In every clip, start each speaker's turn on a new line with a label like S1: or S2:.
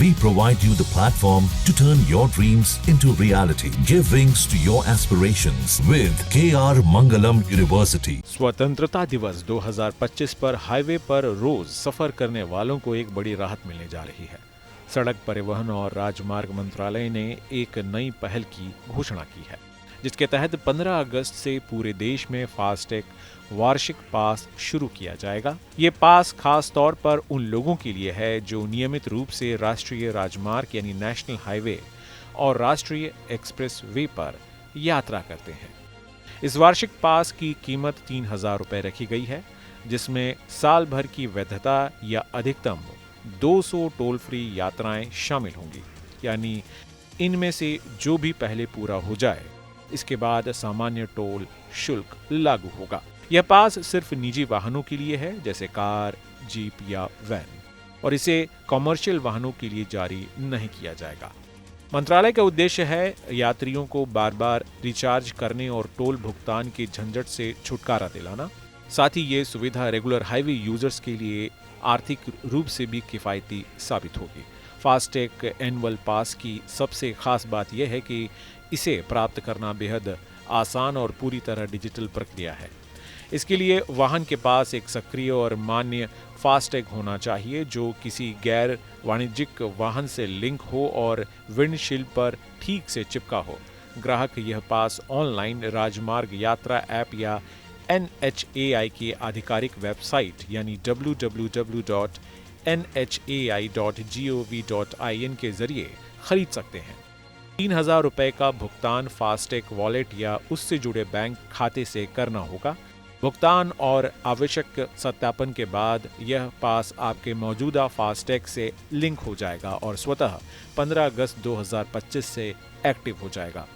S1: We provide you the platform to turn your dreams into reality. Give wings to your aspirations with KR Mangalam University.
S2: स्वतंत्रता दिवस 2025 पर highway पर रोज सफर करने वालों को एक बड़ी राहत मिलने जा रही है। सड़क परिवहन और राजमार्ग मंत्रालय ने एक नई पहल की घोषणा की है, जिसके तहत 15 अगस्त से पूरे देश में फास्टैग वार्षिक पास शुरू किया जाएगा। ये पास खास तौर पर उन लोगों के लिए है जो नियमित रूप से राष्ट्रीय राजमार्ग यानी नेशनल हाईवे और राष्ट्रीय एक्सप्रेस वे पर यात्रा करते हैं। इस वार्षिक पास की कीमत 3,000 रुपए रखी गई है, जिसमें साल भर की वैधता या अधिकतम 200 टोल फ्री यात्राएं शामिल होंगी, यानी इनमें से जो भी पहले पूरा हो जाए इसके बाद सामान्य टोल शुल्क लागू होगा। यह पास सिर्फ निजी वाहनों के लिए है, जैसे कार, जीप या वैन, और इसे कॉमर्शियल वाहनों के लिए जारी नहीं किया जाएगा। मंत्रालय का उद्देश्य है यात्रियों को बार बार रिचार्ज करने और टोल भुगतान के झंझट से छुटकारा दिलाना। साथ ही ये सुविधा रेगुलर हाईवे यूजर्स के लिए आर्थिक रूप से भी किफायती साबित होगी। फास्टैग एनुअल पास की सबसे खास बात यह है कि इसे प्राप्त करना बेहद आसान और पूरी तरह डिजिटल प्रक्रिया है। इसके लिए वाहन के पास एक सक्रिय और मान्य फास्टैग होना चाहिए, जो किसी गैर वाणिज्यिक वाहन से लिंक हो और विंडशील्ड पर ठीक से चिपका हो। ग्राहक यह पास ऑनलाइन राजमार्ग यात्रा ऐप या NHAI की आधिकारिक वेबसाइट यानी www.nhai.gov.in के जरिए खरीद सकते हैं। 3,000 रुपए का भुगतान फास्टैग वॉलेट या उससे जुड़े बैंक खाते से करना होगा। भुगतान और आवश्यक सत्यापन के बाद यह पास आपके मौजूदा फास्टैग से लिंक हो जाएगा और स्वतः 15 अगस्त 2025 से एक्टिव हो जाएगा।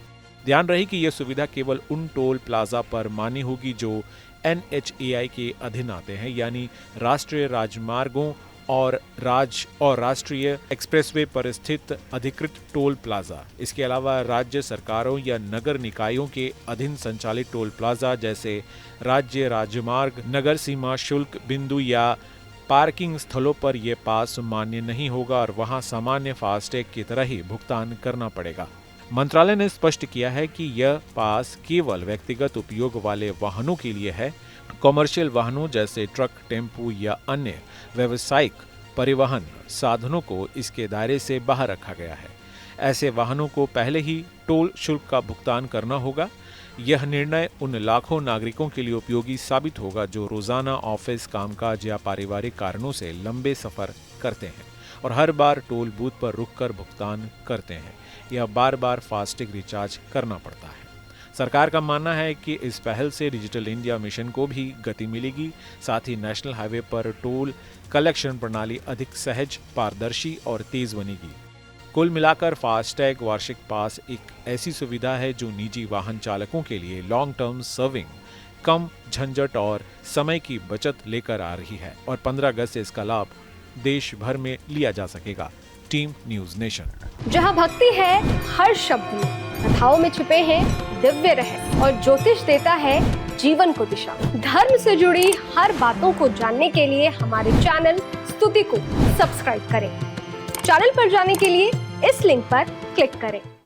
S2: ध्यान रहे कि यह सुविधा केवल उन टोल प्लाजा पर मान्य होगी जो NHAI के अधीन आते हैं, यानी राष्ट्रीय राजमार्गों और राष्ट्रीय एक्सप्रेसवे पर स्थित अधिकृत टोल प्लाजा। इसके अलावा राज्य सरकारों या नगर निकायों के अधीन संचालित टोल प्लाजा जैसे राज्य राजमार्ग, नगर सीमा शुल्क बिंदु या पार्किंग स्थलों पर यह पास मान्य नहीं होगा और वहां सामान्य फास्टैग की तरह ही भुगतान करना पड़ेगा। मंत्रालय ने स्पष्ट किया है कि यह पास केवल व्यक्तिगत उपयोग वाले वाहनों के लिए है। कॉमर्शियल वाहनों जैसे ट्रक, टेम्पू या अन्य व्यावसायिक परिवहन साधनों को इसके दायरे से बाहर रखा गया है। ऐसे वाहनों को पहले ही टोल शुल्क का भुगतान करना होगा। यह निर्णय उन लाखों नागरिकों के लिए उपयोगी साबित होगा जो रोजाना ऑफिस, कामकाज या पारिवारिक कारणों से लंबे सफर करते हैं और हर बार टोल बूथ पर रुककर भुगतान करते हैं या बार बार फास्टैग रिचार्ज करना पड़ता है। सरकार का मानना है कि इस पहल से डिजिटल इंडिया मिशन को भी गति मिलेगी। साथ ही नेशनल हाईवे पर टोल कलेक्शन प्रणाली अधिक सहज, पारदर्शी और तेज बनेगी। कुल मिलाकर फास्टैग वार्षिक पास एक ऐसी सुविधा है जो निजी वाहन चालकों के लिए लॉन्ग टर्म सर्विंग, कम झंझट और समय की बचत लेकर आ रही है और 15 अगस्त से इसका लाभ देश भर में लिया जा सकेगा। Team news nation.
S3: जहां भक्ति है हर शब्द में, कथाओं में छुपे हैं दिव्य रहस्य और ज्योतिष देता है जीवन को दिशा। धर्म से जुड़ी हर बातों को जानने के लिए हमारे चैनल स्तुति को सब्सक्राइब करें। चैनल पर जाने के लिए इस लिंक पर क्लिक करें।